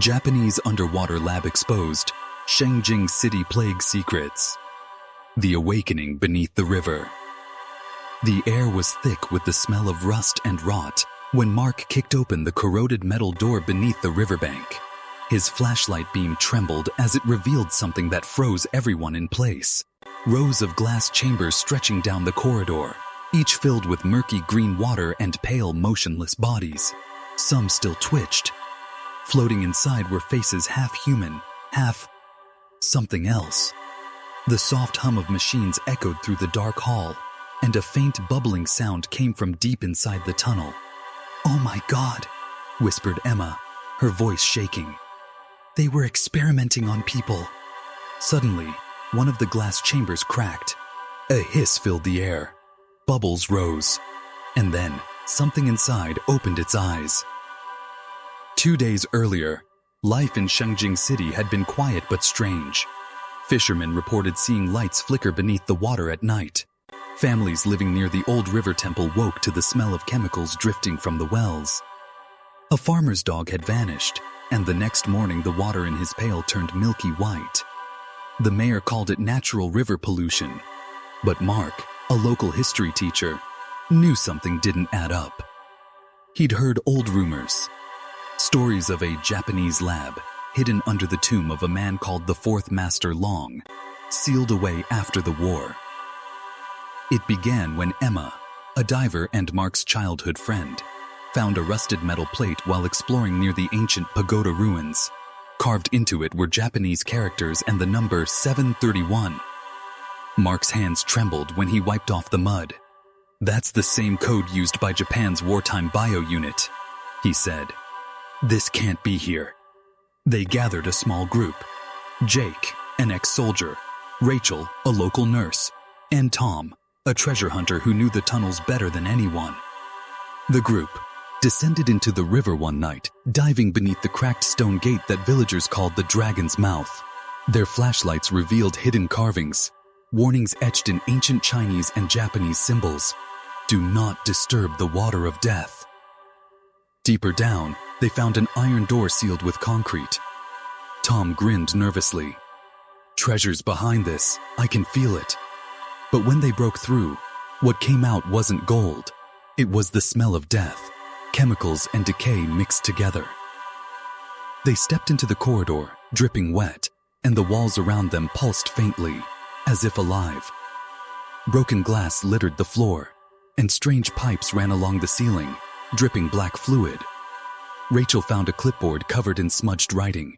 Japanese underwater lab exposed, Shengjing City plague secrets. The awakening beneath the river. The air was thick with the smell of rust and rot when Mark kicked open the corroded metal door beneath the riverbank. His flashlight beam trembled as it revealed something that froze everyone in place. Rows of glass chambers stretching down the corridor, each filled with murky green water and pale, motionless bodies. Some still twitched. Floating inside were faces half human, half something else. The soft hum of machines echoed through the dark hall, and a faint bubbling sound came from deep inside the tunnel. "Oh my God," whispered Emma, her voice shaking. "They were experimenting on people." Suddenly, one of the glass chambers cracked. A hiss filled the air. Bubbles rose. And then, something inside opened its eyes. 2 days earlier, life in Shengjing City had been quiet but strange. Fishermen reported seeing lights flicker beneath the water at night. Families living near the old river temple woke to the smell of chemicals drifting from the wells. A farmer's dog had vanished, and the next morning the water in his pail turned milky white. The mayor called it natural river pollution. But Mark, a local history teacher, knew something didn't add up. He'd heard old rumors. Stories of a Japanese lab hidden under the tomb of a man called the Fourth Master Long, sealed away after the war. It began when Emma, a diver and Mark's childhood friend, found a rusted metal plate while exploring near the ancient pagoda ruins. Carved into it were Japanese characters and the number 731. Mark's hands trembled when he wiped off the mud. "That's the same code used by Japan's wartime bio unit," he said. "This can't be here." They gathered a small group. Jake, an ex-soldier, Rachel, a local nurse, and Tom, a treasure hunter who knew the tunnels better than anyone. The group descended into the river one night, diving beneath the cracked stone gate that villagers called the Dragon's Mouth. Their flashlights revealed hidden carvings, warnings etched in ancient Chinese and Japanese symbols. "Do not disturb the water of death." Deeper down, they found an iron door sealed with concrete. Tom grinned nervously. "Treasure's behind this, I can feel it." But when they broke through, what came out wasn't gold. It was the smell of death, chemicals and decay mixed together. They stepped into the corridor, dripping wet, and the walls around them pulsed faintly, as if alive. Broken glass littered the floor, and strange pipes ran along the ceiling, dripping black fluid. Rachel found a clipboard covered in smudged writing,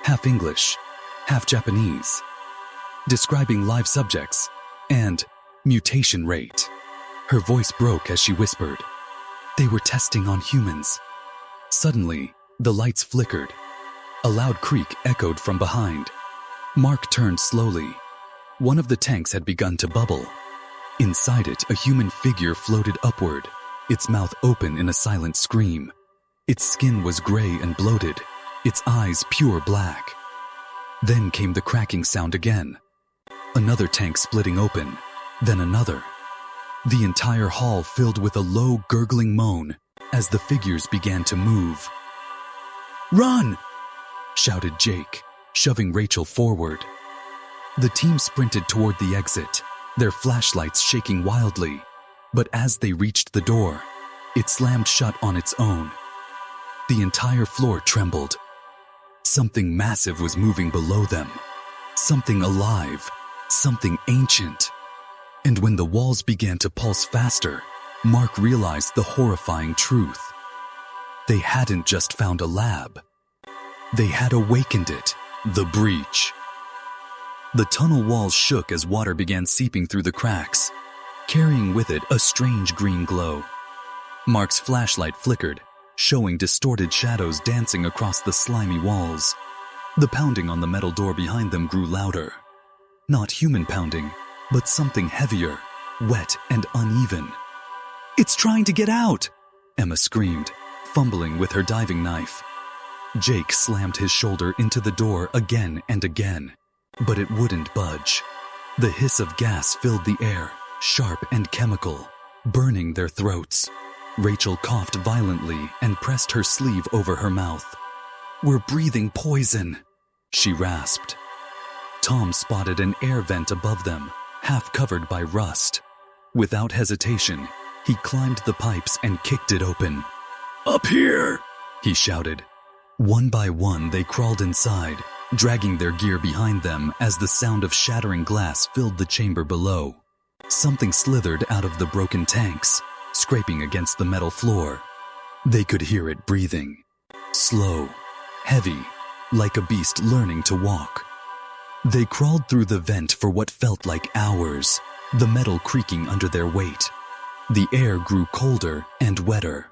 half English, half Japanese, describing live subjects and mutation rate. Her voice broke as she whispered, "They were testing on humans." Suddenly, the lights flickered. A loud creak echoed from behind. Mark turned slowly. One of the tanks had begun to bubble. Inside it, a human figure floated upward, its mouth open in a silent scream. Its skin was gray and bloated, its eyes pure black. Then came the cracking sound again. Another tank splitting open, then another. The entire hall filled with a low, gurgling moan as the figures began to move. "Run!" shouted Jake, shoving Rachel forward. The team sprinted toward the exit, their flashlights shaking wildly. But as they reached the door, it slammed shut on its own. The entire floor trembled. Something massive was moving below them. Something alive, something ancient. And when the walls began to pulse faster, Mark realized the horrifying truth. They hadn't just found a lab. They had awakened it, the breach. The tunnel walls shook as water began seeping through the cracks, carrying with it a strange green glow. Mark's flashlight flickered, showing distorted shadows dancing across the slimy walls. The pounding on the metal door behind them grew louder. Not human pounding, but something heavier, wet and uneven. "It's trying to get out!" Emma screamed, fumbling with her diving knife. Jake slammed his shoulder into the door again and again, but it wouldn't budge. The hiss of gas filled the air, sharp and chemical, burning their throats. Rachel coughed violently and pressed her sleeve over her mouth. "We're breathing poison," she rasped. Tom spotted an air vent above them, half covered by rust. Without hesitation, he climbed the pipes and kicked it open. "Up here!" he shouted. One by one, they crawled inside, dragging their gear behind them as the sound of shattering glass filled the chamber below. Something slithered out of the broken tanks, scraping against the metal floor. They could hear it breathing. Slow, heavy, like a beast learning to walk. They crawled through the vent for what felt like hours, the metal creaking under their weight. The air grew colder and wetter.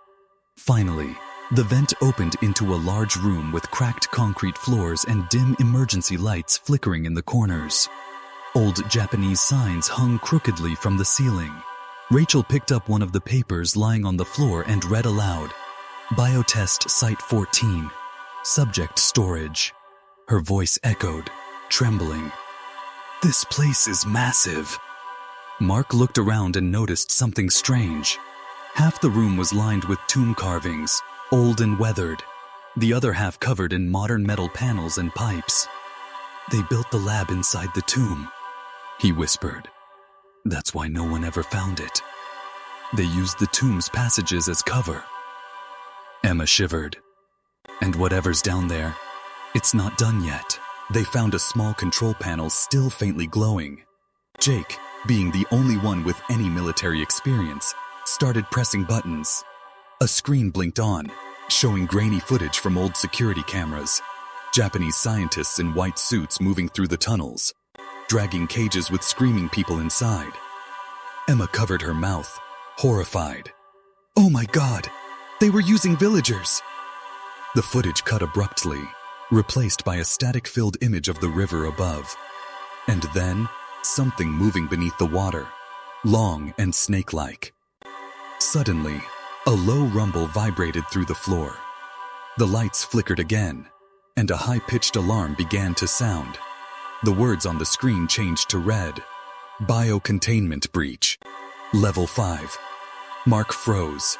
Finally, the vent opened into a large room with cracked concrete floors and dim emergency lights flickering in the corners. Old Japanese signs hung crookedly from the ceiling. Rachel picked up one of the papers lying on the floor and read aloud, "Biotest Site 14. Subject storage." Her voice echoed, trembling. "This place is massive." Mark looked around and noticed something strange. Half the room was lined with tomb carvings, old and weathered, the other half covered in modern metal panels and pipes. "They built the lab inside the tomb," he whispered. "That's why no one ever found it. They used the tomb's passages as cover." Emma shivered. "And whatever's down there, it's not done yet." They found a small control panel still faintly glowing. Jake, being the only one with any military experience, started pressing buttons. A screen blinked on, showing grainy footage from old security cameras. Japanese scientists in white suits moving through the tunnels, dragging cages with screaming people inside. Emma covered her mouth, horrified. "Oh my God, they were using villagers!" The footage cut abruptly, replaced by a static-filled image of the river above. And then, something moving beneath the water, long and snake-like. Suddenly, a low rumble vibrated through the floor. The lights flickered again, and a high-pitched alarm began to sound. The words on the screen changed to red. "Biocontainment breach. Level 5. Mark froze.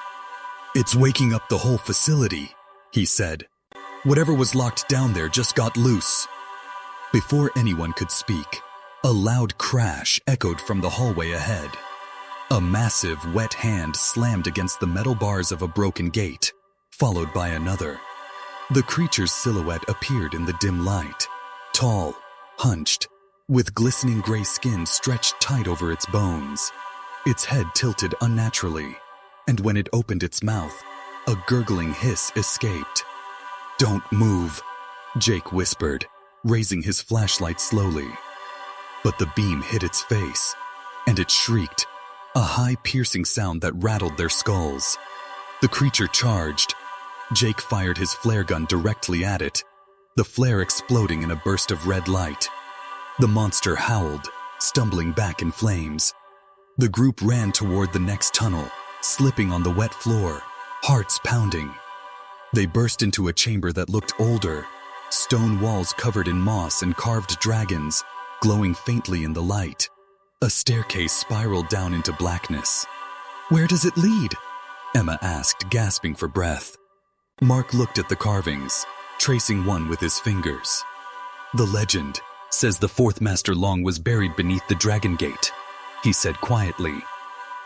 "It's waking up the whole facility," he said. "Whatever was locked down there just got loose." Before anyone could speak, a loud crash echoed from the hallway ahead. A massive, wet hand slammed against the metal bars of a broken gate, followed by another. The creature's silhouette appeared in the dim light, tall, hunched, with glistening gray skin stretched tight over its bones. Its head tilted unnaturally, and when it opened its mouth, a gurgling hiss escaped. "Don't move," Jake whispered, raising his flashlight slowly. But the beam hit its face, and it shrieked, a high piercing sound that rattled their skulls. The creature charged. Jake fired his flare gun directly at it, the flare exploding in a burst of red light. The monster howled, stumbling back in flames. The group ran toward the next tunnel, slipping on the wet floor, hearts pounding. They burst into a chamber that looked older, stone walls covered in moss and carved dragons, glowing faintly in the light. A staircase spiraled down into blackness. "Where does it lead?" Emma asked, gasping for breath. Mark looked at the carvings, tracing one with his fingers. "The legend says the fourth Master Long was buried beneath the Dragon Gate," he said quietly.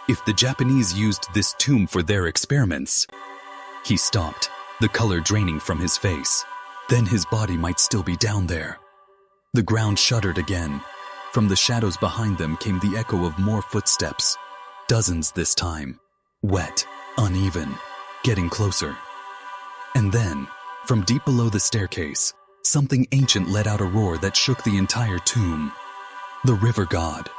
"If the Japanese used this tomb for their experiments..." He stopped, the color draining from his face. "Then his body might still be down there." The ground shuddered again. From the shadows behind them came the echo of more footsteps. Dozens this time. Wet, uneven, getting closer. And then, from deep below the staircase, something ancient let out a roar that shook the entire tomb. The river god.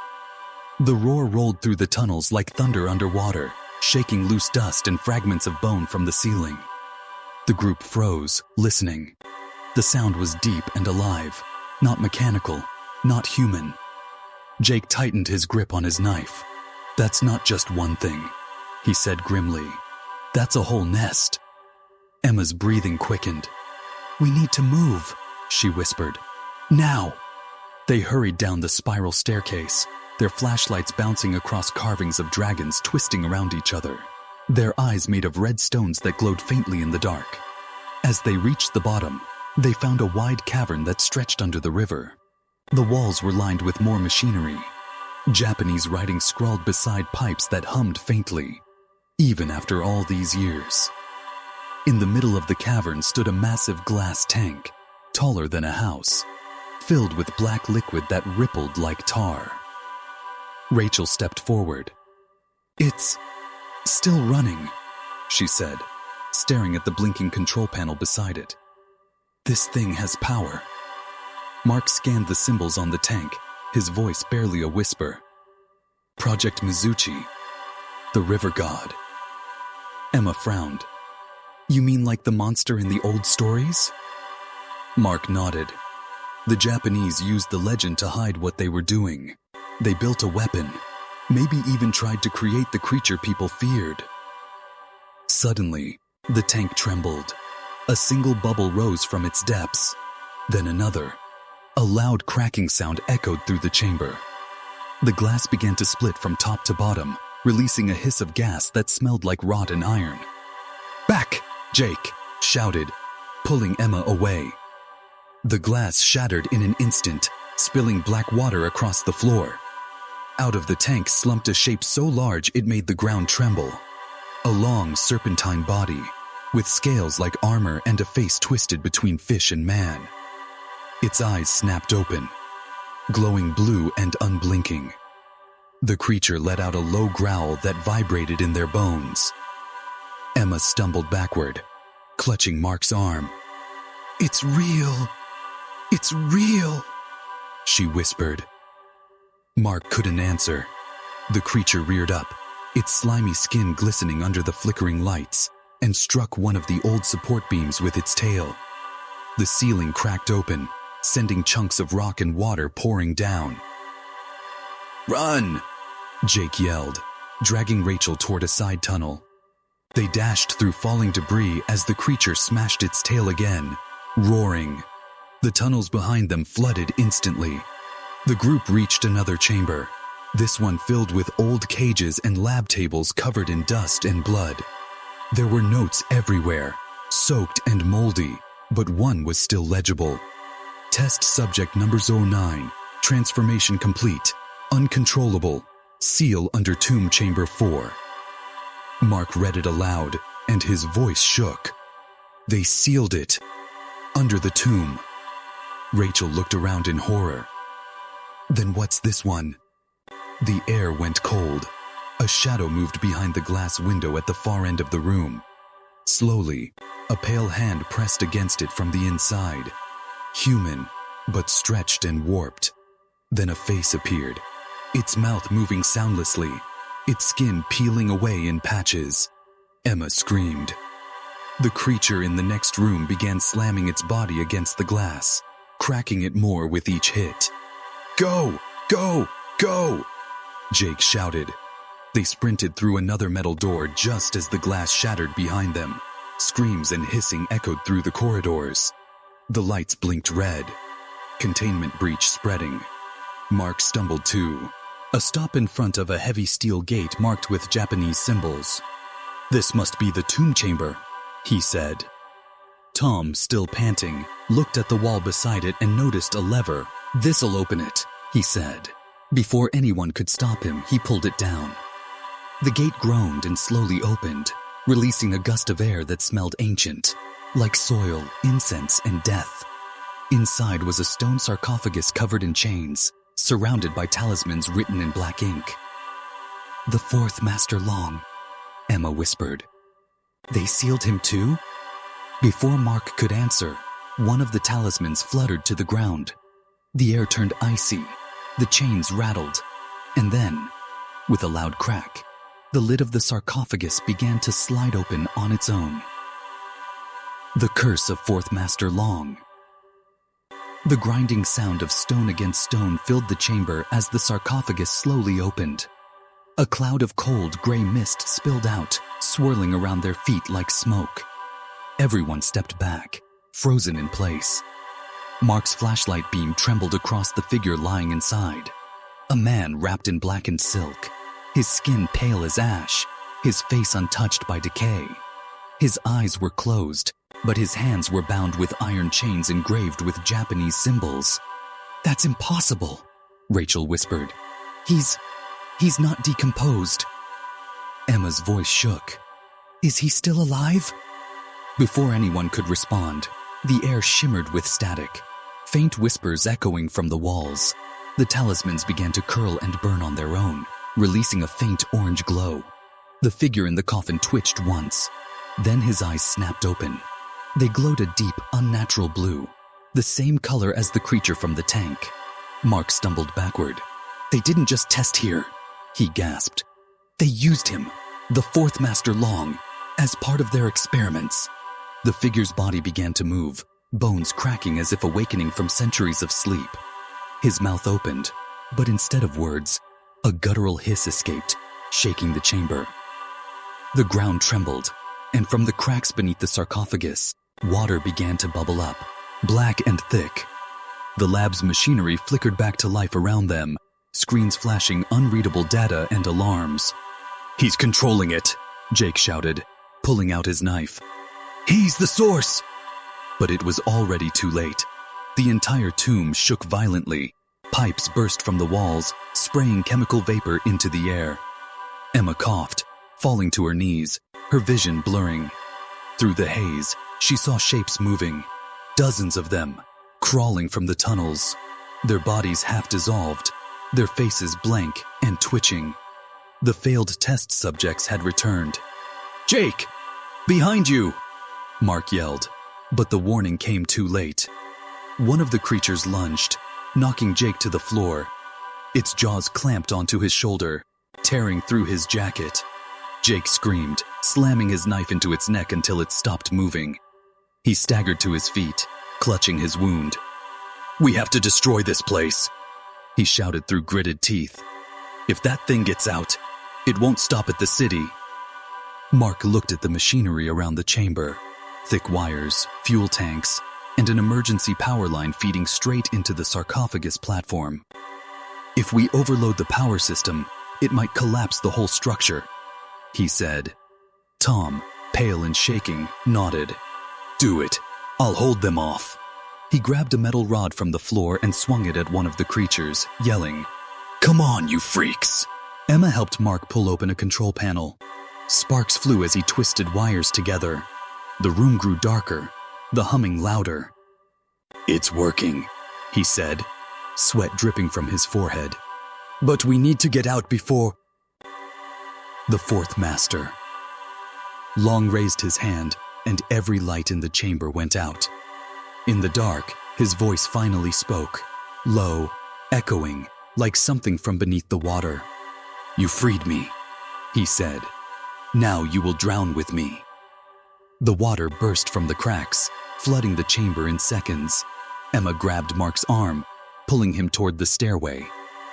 The roar rolled through the tunnels like thunder underwater, shaking loose dust and fragments of bone from the ceiling. The group froze, listening. The sound was deep and alive, not mechanical, not human. Jake tightened his grip on his knife. "That's not just one thing," he said grimly. "That's a whole nest." Emma's breathing quickened. "We need to move," she whispered. "Now!" They hurried down the spiral staircase, their flashlights bouncing across carvings of dragons twisting around each other, their eyes made of red stones that glowed faintly in the dark. As they reached the bottom, They found a wide cavern that stretched under the river. The walls were lined with more machinery. Japanese writing scrawled beside pipes that hummed faintly, even after all these years. In the middle of the cavern stood a massive glass tank, taller than a house, filled with black liquid that rippled like tar. Rachel stepped forward. "It's still running," she said, staring at the blinking control panel beside it. "This thing has power." Mark scanned the symbols on the tank, his voice barely a whisper. "Project Mizuchi, the river god." Emma frowned. "You mean like the monster in the old stories?" Mark nodded. The Japanese used the legend to hide what they were doing. They built a weapon, maybe even tried to create the creature people feared. Suddenly, the tank trembled. A single bubble rose from its depths, then another. A loud cracking sound echoed through the chamber. The glass began to split from top to bottom, releasing a hiss of gas that smelled like rotten iron. "Back!" Jake shouted, pulling Emma away. The glass shattered in an instant, spilling black water across the floor. Out of the tank slumped a shape so large it made the ground tremble. A long, serpentine body, with scales like armor and a face twisted between fish and man. Its eyes snapped open, glowing blue and unblinking. The creature let out a low growl that vibrated in their bones. Emma stumbled backward, clutching Mark's arm. "It's real! It's real!" she whispered. Mark couldn't answer. The creature reared up, its slimy skin glistening under the flickering lights, and struck one of the old support beams with its tail. The ceiling cracked open, sending chunks of rock and water pouring down. "Run!" Jake yelled, dragging Rachel toward a side tunnel. They dashed through falling debris as the creature smashed its tail again, roaring. The tunnels behind them flooded instantly. The group reached another chamber, this one filled with old cages and lab tables covered in dust and blood. There were notes everywhere, soaked and moldy, but one was still legible. "Test subject number 09, transformation complete, uncontrollable, seal under tomb chamber 4. Mark read it aloud, and his voice shook. They sealed it. Under the tomb. Rachel looked around in horror. "Then what's this one?" The air went cold. A shadow moved behind the glass window at the far end of the room. Slowly, a pale hand pressed against it from the inside. Human, but stretched and warped. Then a face appeared, its mouth moving soundlessly, its skin peeling away in patches. Emma screamed. The creature in the next room began slamming its body against the glass, cracking it more with each hit. "Go! Go! Go!" Jake shouted. They sprinted through another metal door just as the glass shattered behind them. Screams and hissing echoed through the corridors. The lights blinked red. Containment breach spreading. Mark stumbled too. A stop in front of a heavy steel gate marked with Japanese symbols. "This must be the tomb chamber," he said. Tom, still panting, looked at the wall beside it and noticed a lever. "This'll open it," he said. Before anyone could stop him, he pulled it down. The gate groaned and slowly opened, releasing a gust of air that smelled ancient, like soil, incense, and death. Inside was a stone sarcophagus covered in chains, surrounded by talismans written in black ink. "The fourth Master Long," Emma whispered. "They sealed him too?" Before Mark could answer, one of the talismans fluttered to the ground. The air turned icy, the chains rattled, and then, with a loud crack, the lid of the sarcophagus began to slide open on its own. The curse of Fourth Master Long. The grinding sound of stone against stone filled the chamber as the sarcophagus slowly opened. A cloud of cold gray mist spilled out, swirling around their feet like smoke. Everyone stepped back, frozen in place. Mark's flashlight beam trembled across the figure lying inside. A man wrapped in blackened silk, his skin pale as ash, his face untouched by decay. His eyes were closed, but his hands were bound with iron chains engraved with Japanese symbols. "That's impossible," Rachel whispered. He's not decomposed." Emma's voice shook. "Is he still alive?" Before anyone could respond, the air shimmered with static, faint whispers echoing from the walls. The talismans began to curl and burn on their own, releasing a faint orange glow. The figure in the coffin twitched once. Then his eyes snapped open. They glowed a deep, unnatural blue, the same color as the creature from the tank. Mark stumbled backward. "They didn't just test here," he gasped. "They used him, the fourth Master Long, as part of their experiments." The figure's body began to move, bones cracking as if awakening from centuries of sleep. His mouth opened, but instead of words, a guttural hiss escaped, shaking the chamber. The ground trembled, and from the cracks beneath the sarcophagus, water began to bubble up, black and thick. The lab's machinery flickered back to life around them, screens flashing unreadable data and alarms. "He's controlling it," Jake shouted, pulling out his knife. "He's the source!" But it was already too late. The entire tomb shook violently. Pipes burst from the walls, spraying chemical vapor into the air. Emma coughed, falling to her knees, her vision blurring. Through the haze, she saw shapes moving, dozens of them, crawling from the tunnels, their bodies half dissolved, their faces blank and twitching. The failed test subjects had returned. "Jake! Behind you!" Mark yelled, but the warning came too late. One of the creatures lunged, knocking Jake to the floor. Its jaws clamped onto his shoulder, tearing through his jacket. Jake screamed, slamming his knife into its neck until it stopped moving. He staggered to his feet, clutching his wound. "We have to destroy this place," he shouted through gritted teeth. "If that thing gets out, it won't stop at the city." Mark looked at the machinery around the chamber. Thick wires, fuel tanks, and an emergency power line feeding straight into the sarcophagus platform. "If we overload the power system, it might collapse the whole structure," he said. Tom, pale and shaking, nodded. "Do it. I'll hold them off." He grabbed a metal rod from the floor and swung it at one of the creatures, yelling, "Come on, you freaks!" Emma helped Mark pull open a control panel. Sparks flew as he twisted wires together. The room grew darker, the humming louder. "It's working," he said, sweat dripping from his forehead. "But we need to get out before—" The fourth master. Long raised his hand, and every light in the chamber went out. In the dark, his voice finally spoke, low, echoing, like something from beneath the water. "You freed me," he said. "Now you will drown with me." The water burst from the cracks, flooding the chamber in seconds. Emma grabbed Mark's arm, pulling him toward the stairway.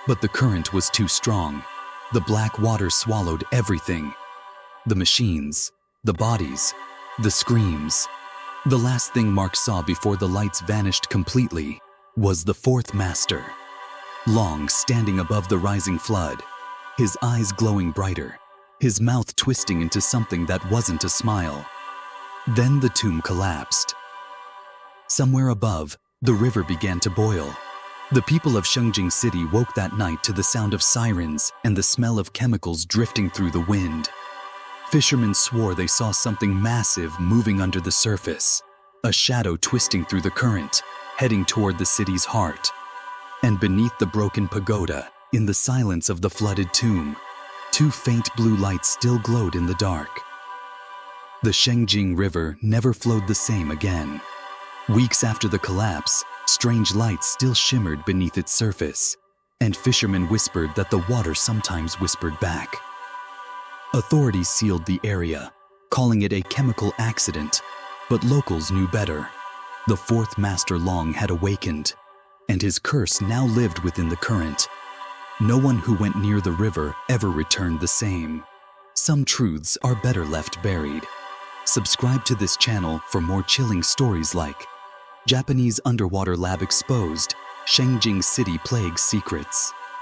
But the current was too strong. The black water swallowed everything. The machines, the bodies, the screams. The last thing Mark saw before the lights vanished completely was the fourth master. Long standing above the rising flood, his eyes glowing brighter, his mouth twisting into something that wasn't a smile. Then the tomb collapsed. Somewhere above, the river began to boil. The people of Shengjing City woke that night to the sound of sirens and the smell of chemicals drifting through the wind. Fishermen swore they saw something massive moving under the surface, a shadow twisting through the current, heading toward the city's heart. And beneath the broken pagoda, in the silence of the flooded tomb, two faint blue lights still glowed in the dark. The Shengjing River never flowed the same again. Weeks after the collapse, strange lights still shimmered beneath its surface, and fishermen whispered that the water sometimes whispered back. Authorities sealed the area, calling it a chemical accident, but locals knew better. The fourth Master Long had awakened, and his curse now lived within the current. No one who went near the river ever returned the same. Some truths are better left buried. Subscribe to this channel for more chilling stories like Japanese Underwater Lab Exposed, Shengjing City Plague Secrets.